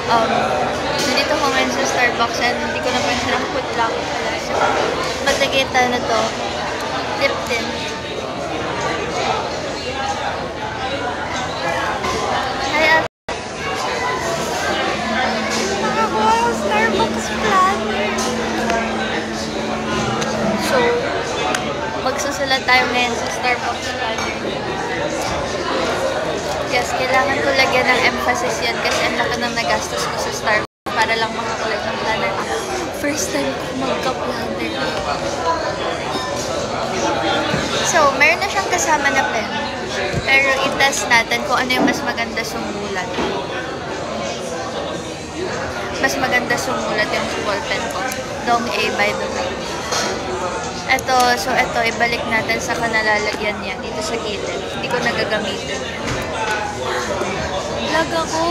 Um, nandito ko ngayon sa Starbucks and hindi ko naman siya nakaputla ko pala. So, maglagay tayo na to. Lip tint. Hi, Ate. Nakakuha yung Starbucks planner. So, magsusulat tayo ngayon sa Starbucks planner. Yes, kailangan ko lagyan ng emphasis yan kasi ang laki ng nagastos ko sa Starbucks para lang makakulat ng planner. First time ko magka-planner. So, meron na siyang kasama na pen. Pero i-test natin kung ano yung mas maganda sumulat. Mas maganda sumulat yung ball pen ko. Dong A, by the way. So ito, ibalik natin sa kanalalagyan niya dito sa gilid. Hindi ko nagagamitin. Lag ako.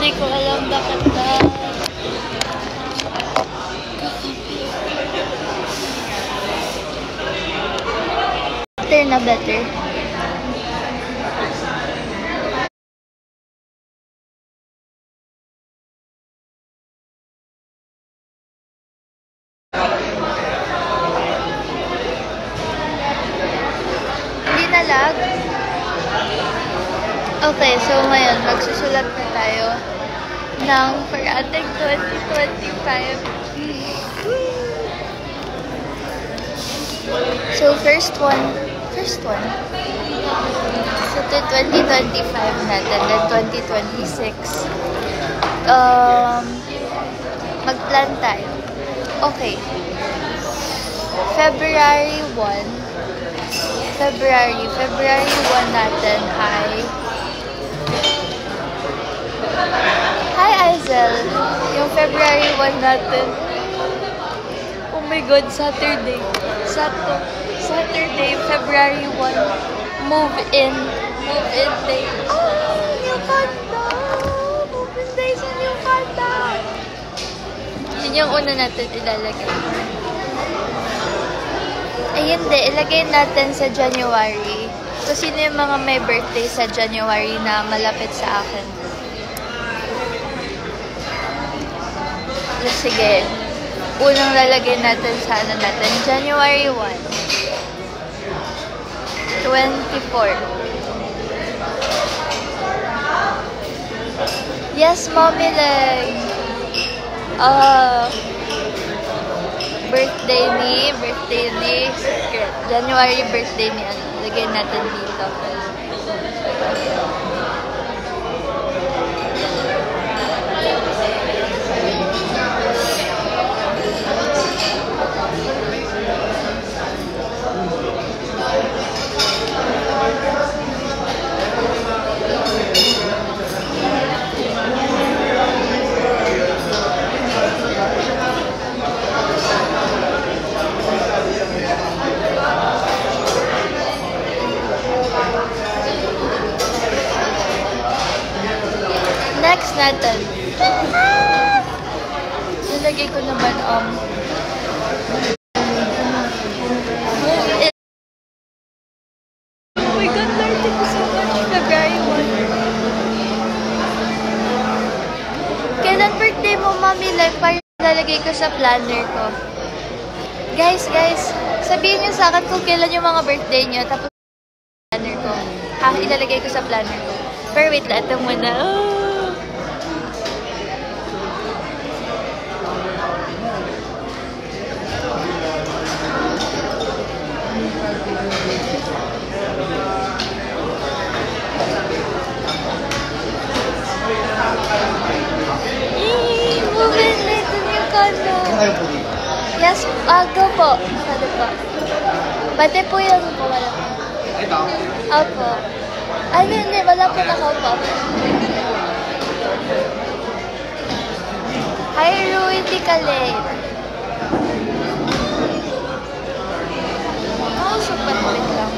Hindi ko alam bakit ba. Better na better. Hindi na lag. Okay, so ngayon, magsusulat na tayo ng for ating 2025. So, first one. So, to 2025 natin, then 2026. Mag-plan tayo. Okay. February 1 natin ay Hi, Aizel! Yung February 1 natin. Oh my God, Saturday, February 1. Move in day. Oh, new condo! Move in day sa new condo! Yun yung una natin ilalagay. Ay, hindi. Ilagay natin sa January. So, sino yung mga may birthday sa January na malapit sa akin? Sige. Unang lalagay natin sa ano natin. January 1. 24. Yes, Mommy Leg! Birthday ni secret. January birthday ni ano. Lagay natin dito. Next natin. Nilagay ko naman oh my God, Lord, thank you so much. February 1. Kailan birthday mo, Mommy Life? Para lalagay ko sa planner ko. Guys, sabihin niyo sa akin kung kailan yung mga birthday niyo. Tapos planner ko. Ilalagay ko sa planner ko. Pero wait lang, ito muna. Yes, go po. Sabi po. Pati po yung po, wala po. Ito? Opo. Ay, hindi, wala po na po. Hi, Ru, hindi ka late. Oh, super wait lang.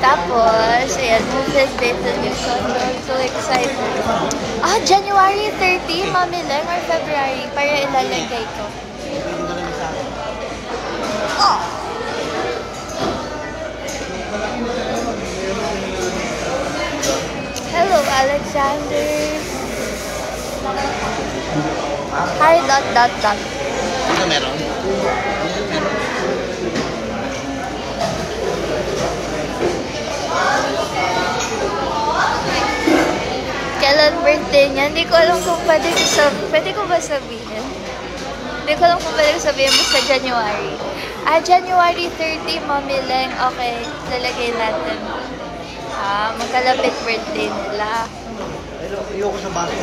Tapos, ayan, movement date na yun. So, I'm so excited. January 30, Mami Leng, or February, para ilalagay ko. Hello, Alexander. Hi, ... Ito meron? Kailan birthday niya? Hindi ko alam kung pwede ko ba sabihin? Hindi ko alam kung pwede ko sabihin basta January. January 30, Mami Leng. Okay, lalagay natin. Magkalapit birthday nila. Pero ayoko sa baso.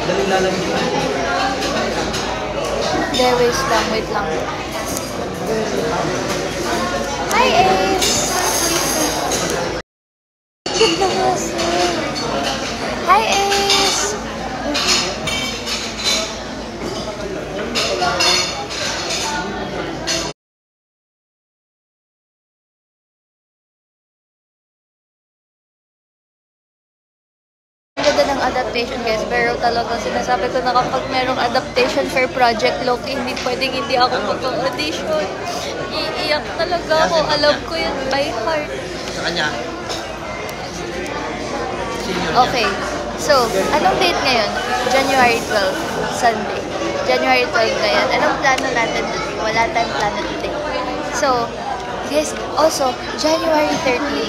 Dali lalagay. Wait lang. Hi, Ace! Ganda nga sir. Hi, Ace! Ganda ng adaptation guys, pero talaga sinasabi ko na kapag merong adaptation for Project Loki, hindi pwedeng hindi ako mag-audition. Iiyak talaga ako, alam ko yun by heart. Sa kanya? Okay, so, anong date ngayon? January 12, Sunday. January 12 ngayon. Anong plano natin today? Wala tayong plano today. So, yes, also, January 30.